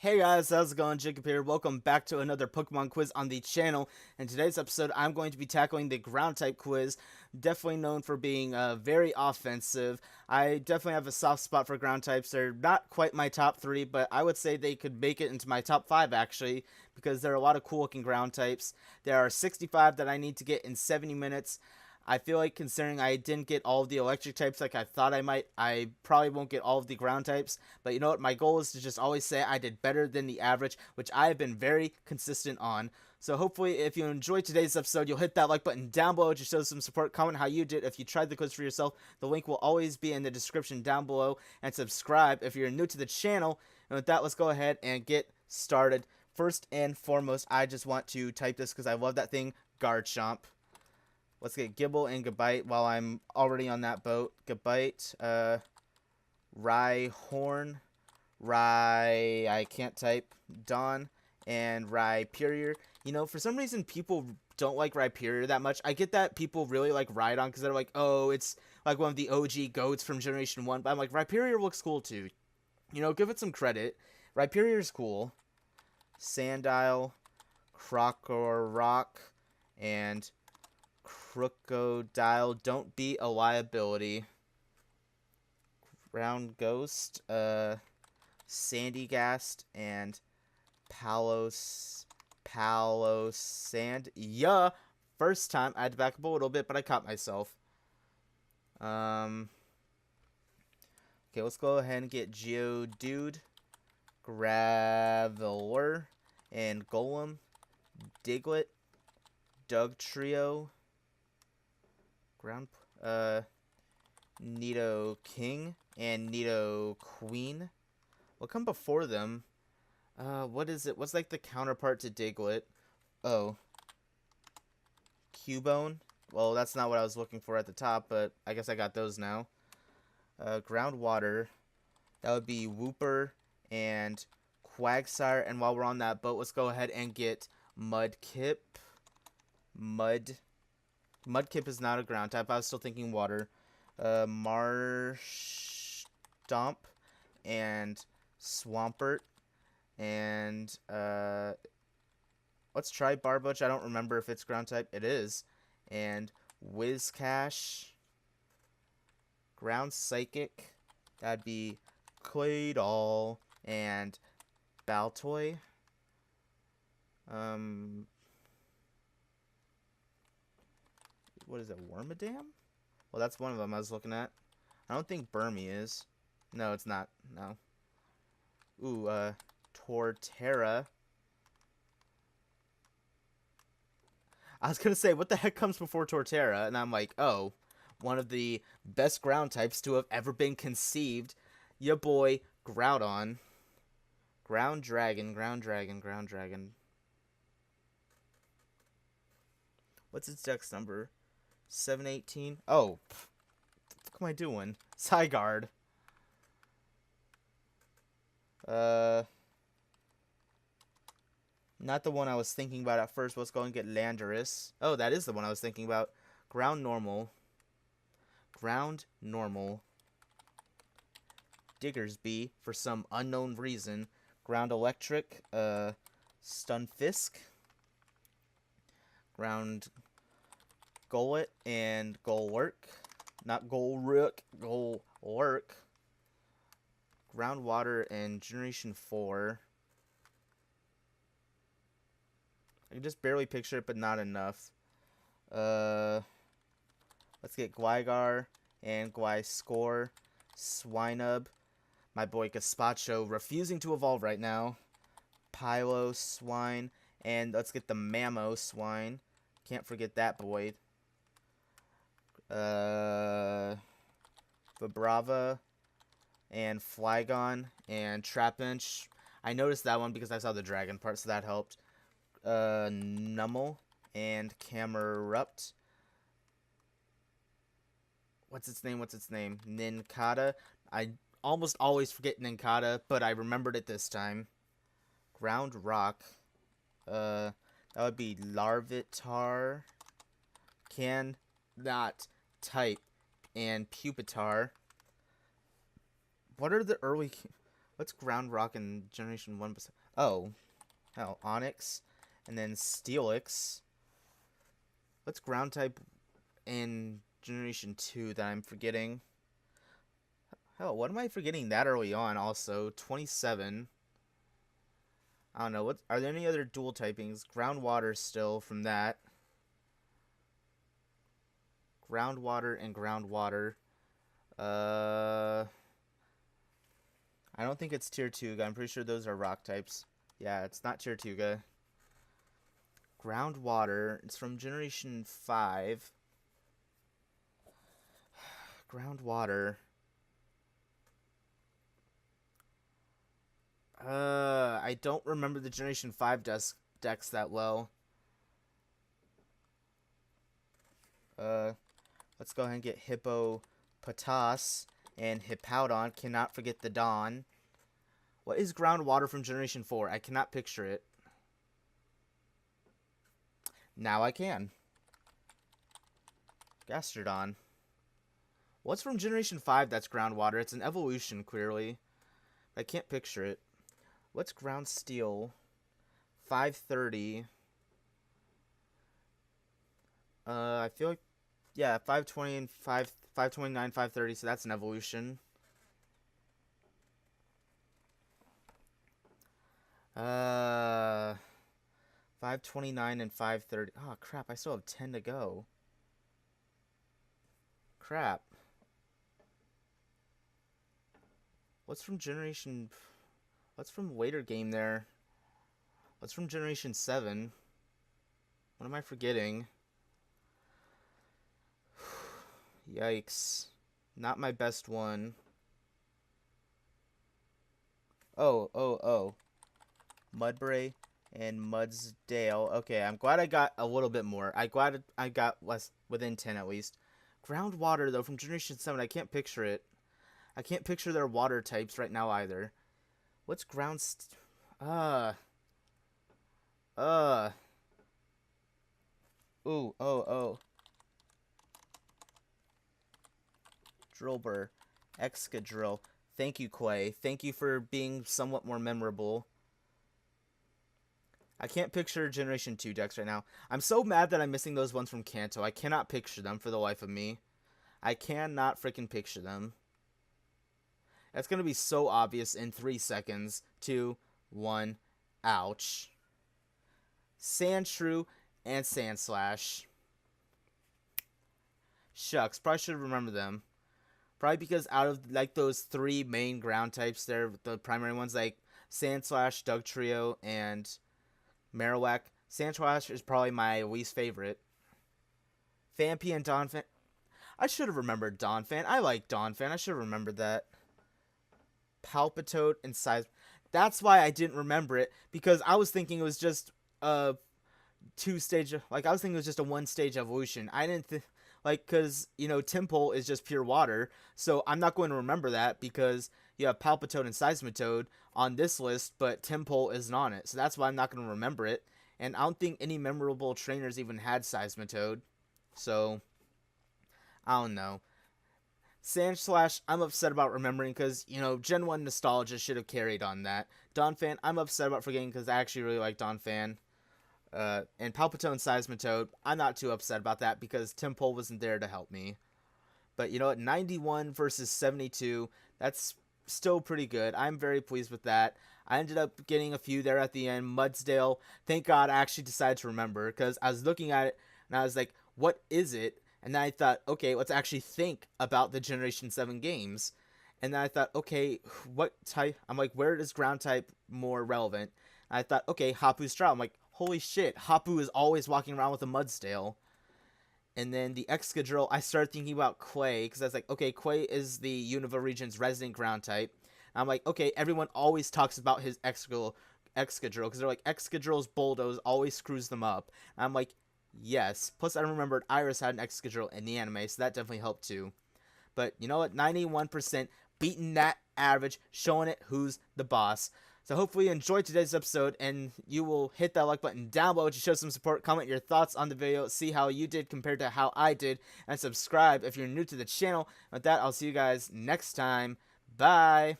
Hey guys, how's it going? Jacob here. Welcome back to another Pokemon quiz on the channel. In today's episode, I'm going to be tackling the ground type quiz. Definitely known for being very offensive. I definitely have a soft spot for ground types. They're not quite my top three, but I would say they could make it into my top five actually, because there are a lot of cool looking ground types. There are 65 that I need to get in 70 minutes. I feel like considering I didn't get all of the electric types like I thought I might, I probably won't get all of the ground types. But you know what? My goal is to just always say I did better than the average, which I have been very consistent on. So hopefully if you enjoyed today's episode, you'll hit that like button down below to show some support. Comment how you did if you tried the quiz for yourself. The link will always be in the description down below. And subscribe if you're new to the channel. And with that, let's go ahead and get started. First and foremost, I just want to type this because I love that thing, Garchomp. Let's get Gibble and Gabite while I'm already on that boat. Gabite, Rhyhorn, I can't type, Dawn, and Rhyperior. You know, for some reason, people don't like Rhyperior that much. I get that people really like Rhydon because they're like, oh, it's like one of the OG goats from Generation 1. But I'm like, Rhyperior looks cool too. You know, give it some credit. Rhyperior's cool. Sandile, Krokorok, and Crocodile. Don't be a liability. Ground Ghost, Sandygast, and Palosand. Yeah, first time I had to back up a little bit, but I caught myself. Okay, let's go ahead and get Geodude, Graveler, and Golem, Diglett, Dugtrio, Ground, Nido King, and Nido Queen. What come before them? What is it? What's like the counterpart to Diglett? Oh. Cubone? Well, that's not what I was looking for at the top, but I guess I got those now. Groundwater. That would be Wooper and Quagsire. And while we're on that boat, let's go ahead and get Mudkip. Mudkip is not a ground type. I was still thinking water. Marsh Stomp and Swampert. And let's try Barboach. I don't remember if it's ground type. It is. And Whiscash. Ground Psychic. That'd be Claydol and Baltoy. What is it? Wormadam? Well, that's one of them I was looking at. I don't think Burmy is. No, it's not. No. Ooh, Torterra. I was going to say, what the heck comes before Torterra? And I'm like, oh, one of the best ground types to have ever been conceived. Ya boy, Groudon. Ground Dragon. What's its dex number? 718? Oh, what the fuck am I doing? Zygarde. Not the one I was thinking about at first. Let's go and get Landorus. Oh, that is the one I was thinking about. Ground Normal. Diggersby, for some unknown reason. Ground Electric. Stunfisk. Ground Golett and Golurk. Not Golrook, Golurk. Groundwater and Generation 4. I can just barely picture it, but not enough. Let's get Gligar and Gliscor. Swinub. My boy Gazpacho refusing to evolve right now. Piloswine. And let's get the Mamoswine. Can't forget that boy. Vibrava and Flygon and Trapinch. I noticed that one because I saw the dragon part, so that helped. Numel and Camerupt. What's its name? Nincada. I almost always forget Nincada, but I remembered it this time. Ground Rock. That would be Larvitar. Cannot type. And Pupitar. What are the early... What's ground rock in Generation 1? Oh, hell, Onyx. And then Steelix. What's ground type in Generation 2 that I'm forgetting? Hell, what am I forgetting that early on also? 27. I don't know. What are there any other dual typings? Groundwater still from that. Groundwater and groundwater. I don't think it's Tier 2. I'm pretty sure those are rock types. Yeah, it's not Tier 2. Groundwater. It's from Generation 5. Groundwater. I don't remember the Generation 5 decks that well. Let's go ahead and get Hippopotas and Hippowdon. Cannot forget the Dawn. What is groundwater from Generation 4? I cannot picture it. Now I can. Gastrodon. What's from Generation 5 that's groundwater? It's an evolution, clearly. I can't picture it. What's ground steel? 530. I feel like, yeah, 520 and 529, 530, so that's an evolution. 529 and 530. Oh, crap, I still have 10 to go. Crap. What's from Generation... What's from later game there? What's from Generation 7? What am I forgetting? Yikes. Not my best one. Oh. Mudbray and Mudsdale. Okay, I'm glad I got a little bit more. I got less, within 10 at least. Groundwater, though, from Generation 7. I can't picture it. I can't picture their water types right now either. What's ground Ooh, oh. Drillbur. Excadrill. Thank you, Quay. Thank you for being somewhat more memorable. I can't picture Generation 2 decks right now. I'm so mad that I'm missing those ones from Kanto. I cannot picture them for the life of me. I cannot freaking picture them. That's going to be so obvious in 3 seconds. 2, 1, ouch. Sandshrew and Sandslash. Shucks, probably should remember them. Probably because out of like those 3 main ground types there, the primary ones like Sandslash, Dugtrio, and Marowak, Sandslash is probably my least favorite. Phanpy and Donphan. I should have remembered Donphan. I like Donphan. I should have remembered that. Palpitoad and Size. That's why I didn't remember it, because I was thinking it was just a 2-stage, like I was thinking it was just a 1-stage evolution. I didn't like, because, you know, Tympole is just pure water, so I'm not going to remember that because you have Palpitoad and Seismitoad on this list, but Tympole isn't on it, so that's why I'm not going to remember it. And I don't think any memorable trainers even had Seismitoad, so I don't know. Sandslash, I'm upset about remembering because, you know, Gen 1 nostalgia should have carried on that. Donphan, I'm upset about forgetting because I actually really like Donphan. And Palpitoad and Seismitoad, I'm not too upset about that because Tympole wasn't there to help me. But you know what, 91 versus 72, that's still pretty good. I'm very pleased with that. I ended up getting a few there at the end. Mudsdale, thank God I actually decided to remember because I was looking at it and I was like, what is it? And then I thought, okay, let's actually think about the Generation 7 games. And then I thought, okay, what type? I'm like, where is ground type more relevant? And I thought, okay, Hapu's Drought. I'm like, holy shit, Hapu is always walking around with a Mudsdale. And then the Excadrill, I started thinking about Quay, because I was like, okay, Quay is the Unova region's resident ground type. And I'm like, okay, everyone always talks about his Excadrill, because they're like, Excadrill's Bulldoze always screws them up. And I'm like, yes. Plus, I remembered Iris had an Excadrill in the anime, so that definitely helped too. But you know what? 91%, beating that average, showing it who's the boss. So hopefully you enjoyed today's episode, and you will hit that like button down below to show some support, comment your thoughts on the video, see how you did compared to how I did, and subscribe if you're new to the channel. With that, I'll see you guys next time. Bye!